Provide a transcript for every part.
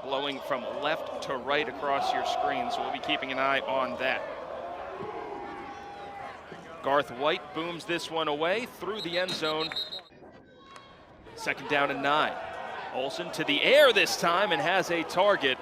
blowing from left to right across your screen, so we'll be keeping an eye on that. Garth White booms this one away through the end zone. 2nd down and 9. Olsen to the air this time and has a target.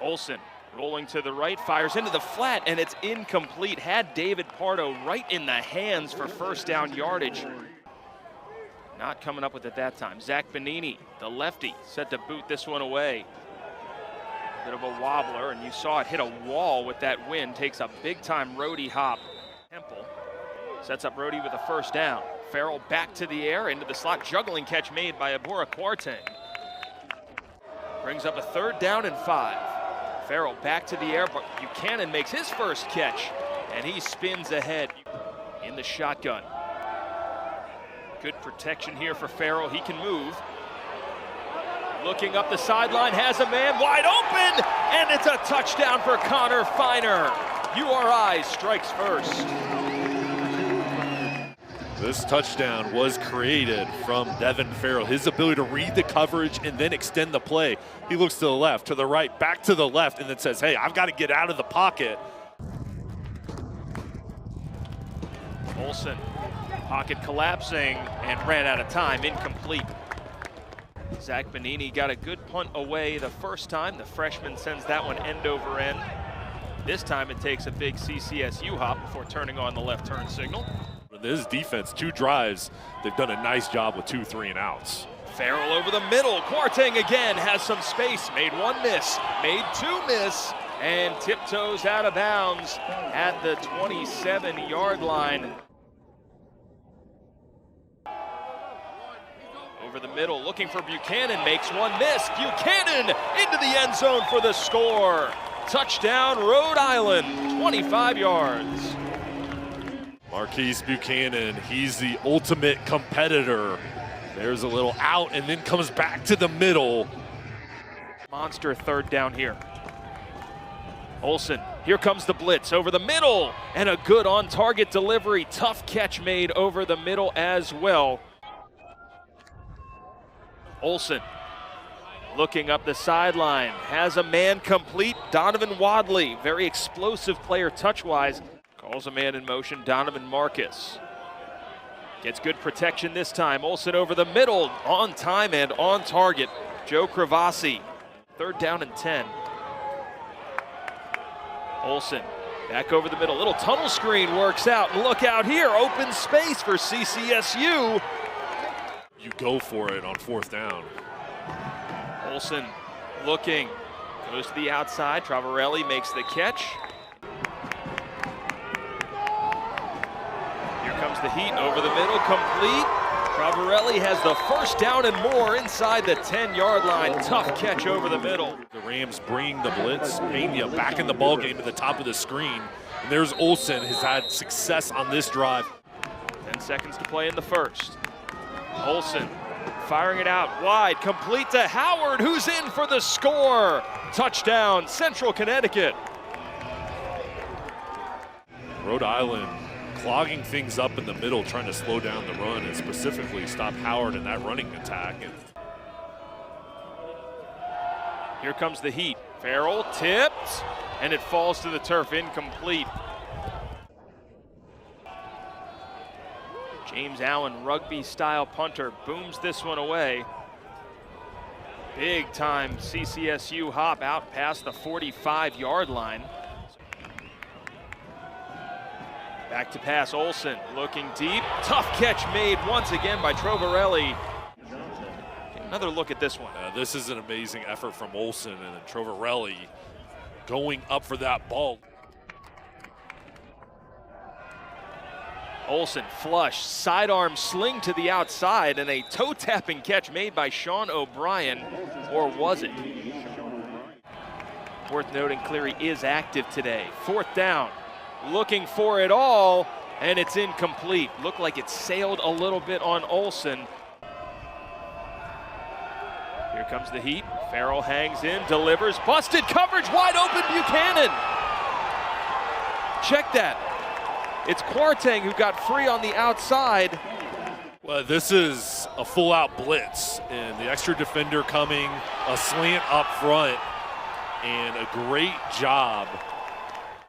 Olsen rolling to the right, fires into the flat, and it's incomplete. Had David Pardo right in the hands for 1st down yardage. Not coming up with it that time. Zach Bonini, the lefty, set to boot this one away. Bit of a wobbler, and you saw it hit a wall with that wind. Takes a big-time roadie hop. Temple sets up roadie with a 1st down. Farrell back to the air, into the slot. Juggling catch made by Abura Kwarteng. Brings up a 3rd down and 5. Farrell back to the air, but Buchanan makes his 1st catch, and he spins ahead in the shotgun. Good protection here for Farrell. He can move. Looking up the sideline, has a man wide open, and it's a touchdown for Connor Feiner. URI strikes first. This touchdown was created from Devin Farrell. His ability to read the coverage and then extend the play. He looks to the left, to the right, back to the left, and then says, hey, I've got to get out of the pocket. Olsen, pocket collapsing, and ran out of time, incomplete. Zach Bonini got a good punt away the 1st time. The freshman sends that one end over end. This time it takes a big CCSU hop before turning on the left turn signal. This defense, 2 drives, they've done a nice job with 2 3 and outs. Farrell over the middle. Kwarteng again has some space. Made 1 miss, made 2 miss, and tiptoes out of bounds at the 27-yard line. Over the middle, looking for Buchanan, makes 1 miss. Buchanan into the end zone for the score. Touchdown, Rhode Island, 25 yards. Marquise Buchanan, he's the ultimate competitor. There's a little out and then comes back to the middle. Monster 3rd down here. Olsen, here comes the blitz over the middle, and a good on-target delivery. Tough catch made over the middle as well. Olsen looking up the sideline, has a man complete. Donovan Wadley, very explosive player touch-wise. Calls a man in motion, Donovan Marcus. Gets good protection this time. Olsen over the middle, on time and on target. Joe Cravasi, 3rd down and 10. Olsen back over the middle, little tunnel screen works out. And look out here, open space for CCSU. You go for it on 4th down. Olsen looking, goes to the outside. Travarelli makes the catch. Comes the heat over the middle, complete. Travarelli has the 1st down and more inside the 10-yard line. Tough catch over the middle. The Rams bring the blitz. Pena back in the ballgame at the top of the screen. And there's Olsen, has had success on this drive. 10 seconds to play in the 1st. Olsen firing it out wide, complete to Howard, who's in for the score. Touchdown, Central Connecticut. Rhode Island clogging things up in the middle, trying to slow down the run and specifically stop Howard in that running attack. Here comes the heat. Farrell tipped, and it falls to the turf, incomplete. James Allen, rugby-style punter, booms this one away. Big-time CCSU hop out past the 45-yard line. Back to pass, Olsen looking deep. Tough catch made once again by Trovarelli. Another look at this one. This is an amazing effort from Olsen, and then Trovarelli going up for that ball. Olsen flush, sidearm sling to the outside, and a toe-tapping catch made by Sean O'Brien, or was it? Worth noting, Cleary is active today. 4th down. Looking for it all, and it's incomplete. Looked like it sailed a little bit on Olsen. Here comes the heat. Farrell hangs in, delivers, busted coverage, wide open Buchanan. Check that. It's Kwarteng who got free on the outside. Well, this is a full-out blitz, and the extra defender coming, a slant up front, and a great job.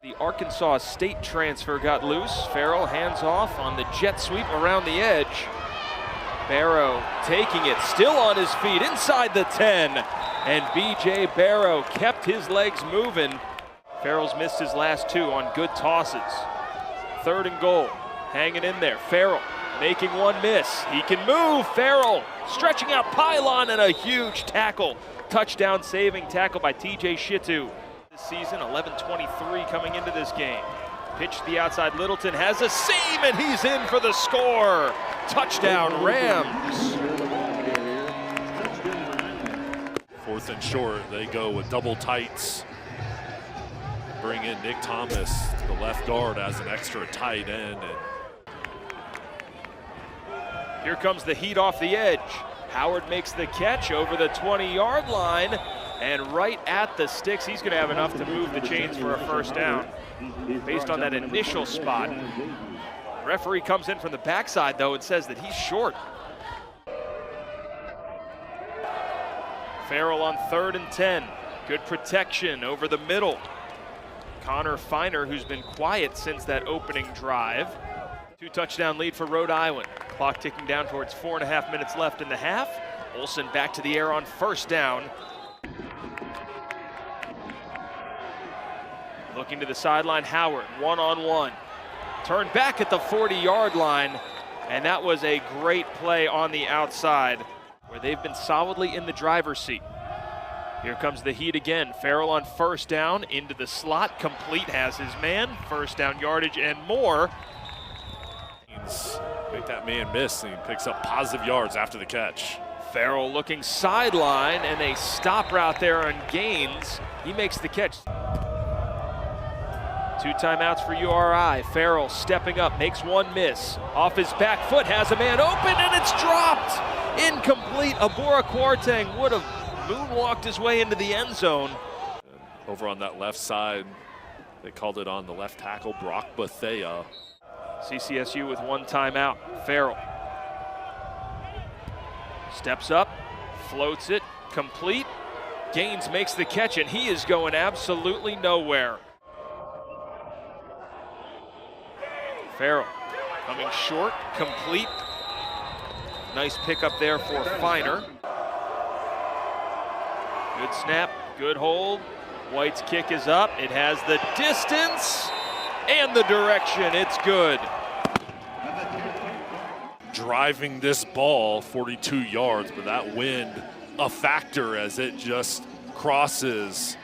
The Arkansas State transfer got loose. Farrell hands off on the jet sweep around the edge. Barrow taking it, still on his feet, inside the 10. And B.J. Barrow kept his legs moving. Farrell's missed his last two on good tosses. 3rd and goal, hanging in there. Farrell making one miss. He can move. Farrell stretching out pylon and a huge tackle. Touchdown saving tackle by T.J. Shitu. This season, 11-23 coming into this game. Pitch to the outside, Littleton has a seam and he's in for the score. Touchdown Rams. 4th and short, they go with double tights. Bring in Nick Thomas to the left guard as an extra tight end. Here comes the heat off the edge. Howard makes the catch over the 20-yard line and right at the sticks. He's going to have enough to move the chains for a first down based on that initial spot. Referee comes in from the backside though and says that he's short. Farrell on 3rd and 10. Good protection over the middle. Connor Feiner, who's been quiet since that opening drive. 2-touchdown lead for Rhode Island. Clock ticking down towards 4.5 minutes left in the half. Olsen back to the air on 1st down. Looking to the sideline, Howard, one-on-one. Turned back at the 40-yard line, and that was a great play on the outside where they've been solidly in the driver's seat. Here comes the heat again. Farrell on 1st down, into the slot, complete, has his man. 1st down yardage and more. Make that man miss, and he picks up positive yards after the catch. Farrell looking sideline, and a stop route there on Gaines. He makes the catch. 2 timeouts for URI. Farrell stepping up, makes one miss. Off his back foot, has a man open, and it's dropped. Incomplete. Abora Kwarteng would have moonwalked his way into the end zone. Over on that left side, they called it on the left tackle, Brock Bethea. CCSU with 1 timeout. Farrell steps up, floats it, complete. Gaines makes the catch, and he is going absolutely nowhere. Farrell coming short, complete. Nice pickup there for Feiner. Good snap, good hold. White's kick is up. It has the distance and the direction. It's good. Driving this ball 42 yards, but that wind a factor as it just crosses.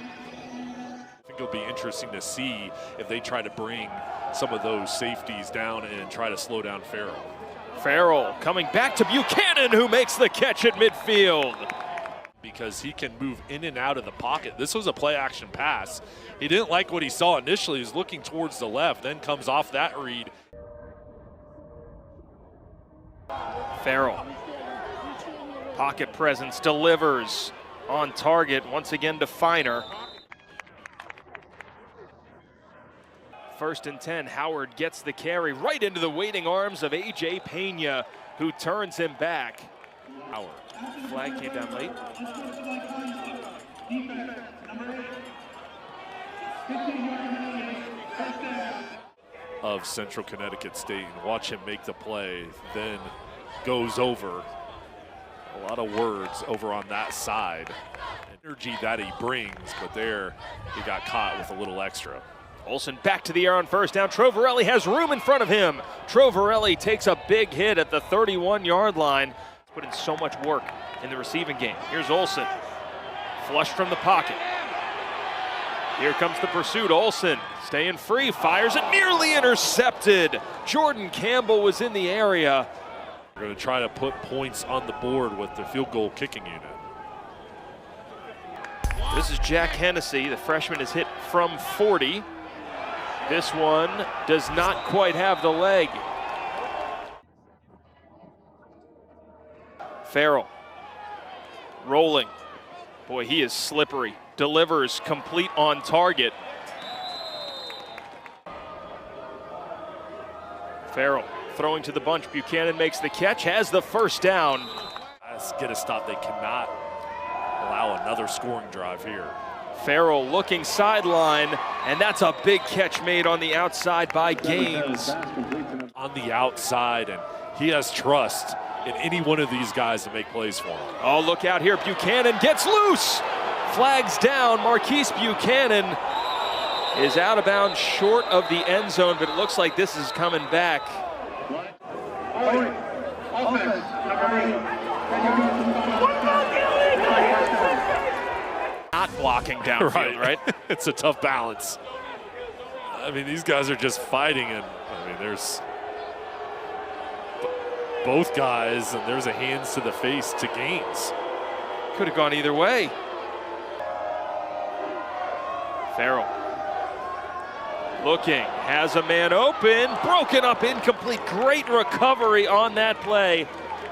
I think it'll be interesting to see if they try to bring some of those safeties down and try to slow down Farrell. Farrell coming back to Buchanan, who makes the catch at midfield. Because he can move in and out of the pocket. This was a play action pass. He didn't like what he saw initially. He was looking towards the left, then comes off that read. Farrell, pocket presence, delivers on target once again to Feiner. 1st and 10, Howard gets the carry right into the waiting arms of A.J. Pena, who turns him back. Howard, flag came down late. Of Central Connecticut State, and watch him make the play, then goes over. A lot of words over on that side. Energy that he brings, but there he got caught with a little extra. Olsen back to the air on 1st down. Trovarelli has room in front of him. Trovarelli takes a big hit at the 31-yard line. Put in so much work in the receiving game. Here's Olsen, flushed from the pocket. Here comes the pursuit. Olsen staying free, fires it, nearly intercepted. Jordan Campbell was in the area. We're going to try to put points on the board with the field goal kicking unit. This is Jack Hennessy. The freshman is hit from 40. This one does not quite have the leg. Farrell rolling. Boy, he is slippery. Delivers complete on target. Farrell throwing to the bunch. Buchanan makes the catch, has the first down. Let's get a stop. They cannot allow another scoring drive here. Farrell looking sideline, and that's a big catch made on the outside by Gaines. On the outside, and he has trust in any one of these guys to make plays for him. Oh, look out here. Buchanan gets loose. Flags down. Marquise Buchanan is out of bounds short of the end zone, but it looks like this is coming back. Not blocking downfield, right? It's a tough balance. I mean, these guys are just fighting, and I mean, there's both guys, and there's a hands to the face to Gaines. Could have gone either way. Farrell looking, has a man open, broken up, incomplete. Great recovery on that play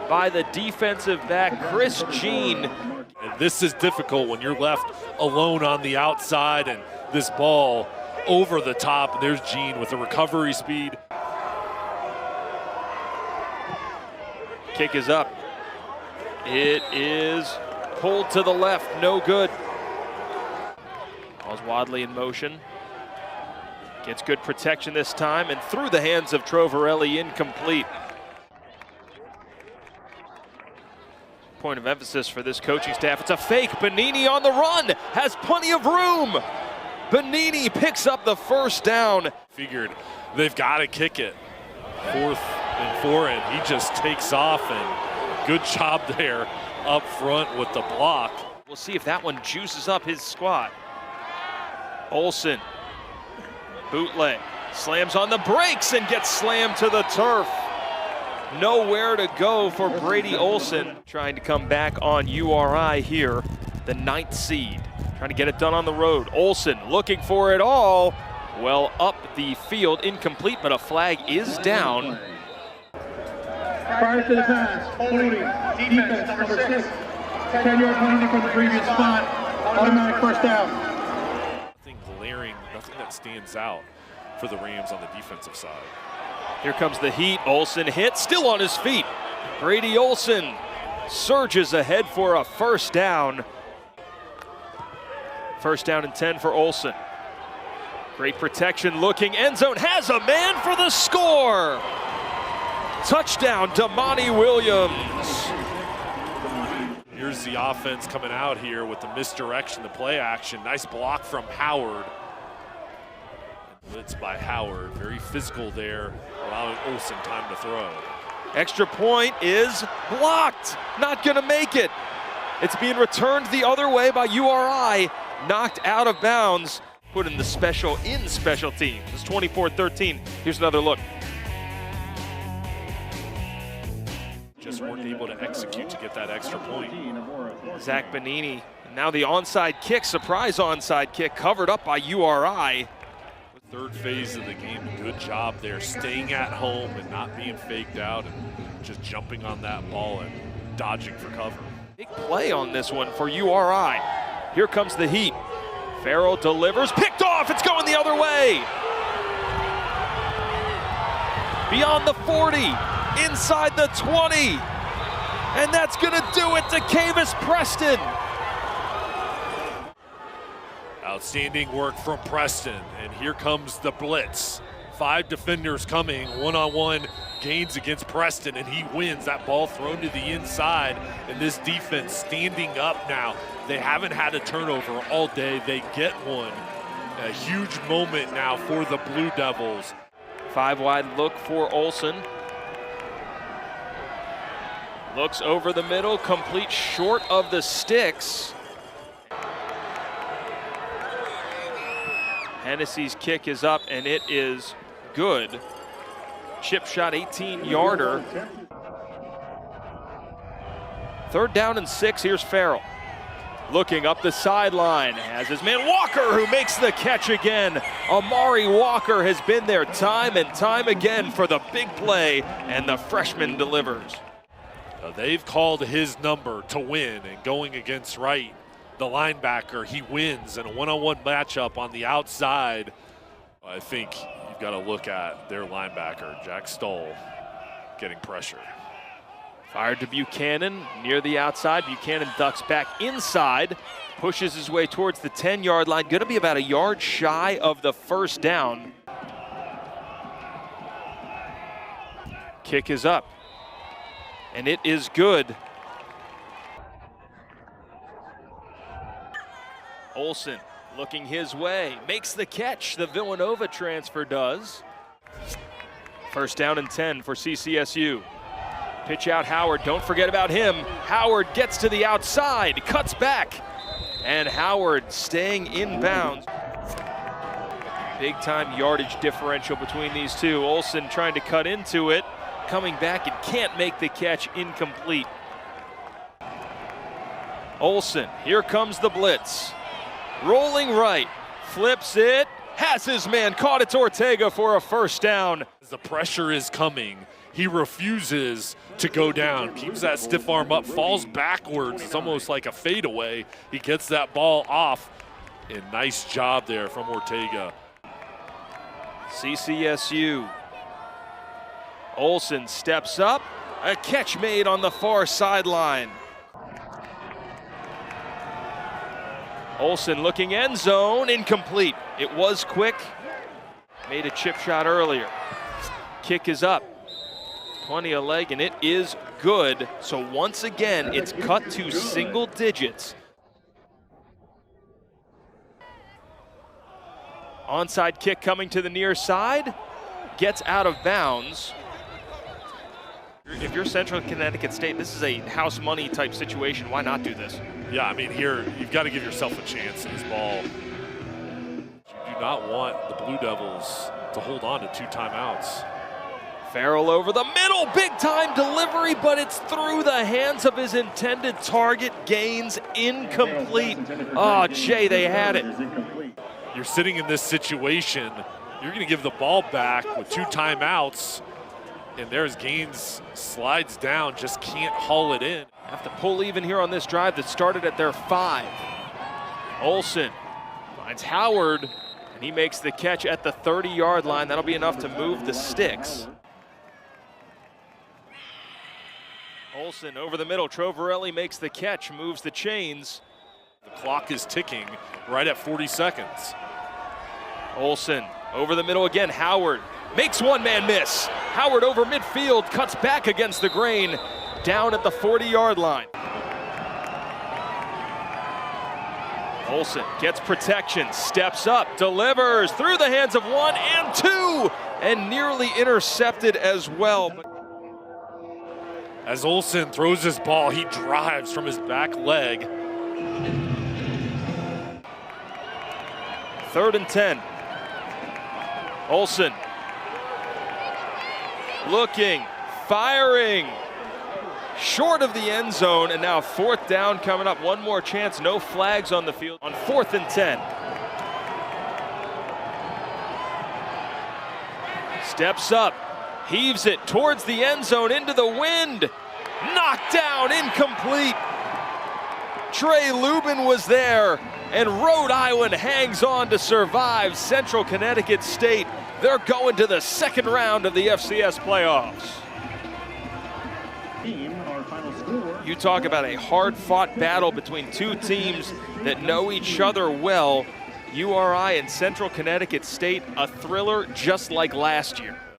by the defensive back, Chris Jean. And this is difficult when you're left alone on the outside and this ball over the top. There's Jean with the recovery speed. Kick is up. It is pulled to the left, no good. Ball's Wadley in motion. Gets good protection this time, and through the hands of Trovarelli, incomplete. Point of emphasis for this coaching staff. It's a fake. Benini on the run, has plenty of room. Benini picks up the first down. Figured they've got to kick it. 4th and 4, and he just takes off, and good job there up front with the block. We'll see if that one juices up his squad. Olsen, bootleg, slams on the brakes and gets slammed to the turf. Nowhere to go for Brady Olsen. Trying to come back on URI here, the 9th seed. Trying to get it done on the road. Olsen looking for it all. Well, up the field, incomplete, but a flag is down. Prior to the pass, holding, defense number 6. 10-yard penalty from the previous spot. Automatic first down. Nothing glaring, nothing that stands out for the Rams on the defensive side. Here comes the heat. Olsen hit, still on his feet. Brady Olsen surges ahead for a first down. First down and 10 for Olsen. Great protection, looking end zone, has a man for the score. Touchdown, Damani Williams. Here's the offense coming out here with the misdirection, the play action. Nice block from Howard. Blitz by Howard, very physical there, allowing Olsen time to throw. Extra point is blocked, not gonna make it. It's being returned the other way by URI, knocked out of bounds. Put in the special teams. It's 24-13. Here's another look. Just weren't able to execute to get that extra point. Zach Benini, and now the onside kick, surprise onside kick, covered up by URI. Third phase of the game, good job there, staying at home and not being faked out and just jumping on that ball and dodging for cover. Big play on this one for URI. Here comes the heat. Farrell delivers, picked off, it's going the other way. Beyond the 40, inside the 20. And that's gonna do it to Cavis Preston. Outstanding work from Preston, and here comes the blitz. 5 defenders coming, one-on-one Gaines against Preston, and he wins. That ball thrown to the inside, and this defense standing up now. They haven't had a turnover all day. They get one. A huge moment now for the Blue Devils. 5 wide look for Olsen. Looks over the middle, complete short of the sticks. Hennessy's kick is up, and it is good. Chip shot, 18-yarder. 3rd down and 6, here's Farrell. Looking up the sideline, has his man Walker, who makes the catch again. Amari Walker has been there time and time again for the big play, and the freshman delivers. They've called his number to win, and going against Wright, the linebacker, he wins in a one-on-one matchup on the outside. I think you've got to look at their linebacker, Jack Stoll. getting pressure. Fired to Buchanan near the outside. Buchanan ducks back inside, pushes his way towards the 10-yard line. Going to be about a yard shy of the first down. Kick is up, and it is good. Olsen looking his way, makes the catch. The Villanova transfer does. First down and 10 for CCSU. Pitch out Howard, don't forget about him. Howard gets to the outside, cuts back, and Howard staying in bounds. Big time yardage differential between these two. Olsen trying to cut into it, coming back and can't make the catch, incomplete. Olsen, here comes the blitz. Rolling right, flips it, has his man, caught. It's Ortega for a first down. As the pressure is coming, he refuses to go down, keeps that stiff arm up, falls backwards. It's almost like a fadeaway. He gets that ball off, and nice job there from Ortega. CCSU. Olsen steps up, a catch made on the far sideline. Olsen looking end zone, incomplete. It was quick, made a chip shot earlier. Kick is up, plenty of leg, and it is good. So once again, it's cut to single digits. Onside kick coming to the near side, gets out of bounds. If you're Central Connecticut State, this is a house money type situation. Why not do this? Yeah, I mean, here, you've got to give yourself a chance in this ball. You do not want the Blue Devils to hold on to 2 timeouts. Farrell over the middle, big time delivery, but it's through the hands of his intended target. Gains incomplete. Oh, Jay, they had it. You're sitting in this situation, you're going to give the ball back with 2 timeouts, and there's Gaines, slides down, just can't haul it in. Have to pull even here on this drive that started at their 5. Olsen finds Howard, and he makes the catch at the 30-yard line. That'll be enough to move the sticks. Olsen over the middle. Trovarelli makes the catch, moves the chains. The clock is ticking right at 40 seconds. Olsen over the middle again. Howard makes one man miss. Howard over midfield, cuts back against the grain, down at the 40-yard line. Olsen gets protection, steps up, delivers through the hands of 1 and 2, and nearly intercepted as well. As Olsen throws his ball, he drives from his back leg. 3rd and 10. Olsen looking, firing, short of the end zone, and now 4th down coming up. One more chance, no flags on the field on 4th and 10. Steps up, heaves it towards the end zone, into the wind, knocked down, incomplete. Trey Lubin was there, and Rhode Island hangs on to survive. Central Connecticut State, they're going to the 2nd round of the FCS playoffs. You talk about a hard-fought battle between 2 teams that know each other well. URI and Central Connecticut State, a thriller just like last year.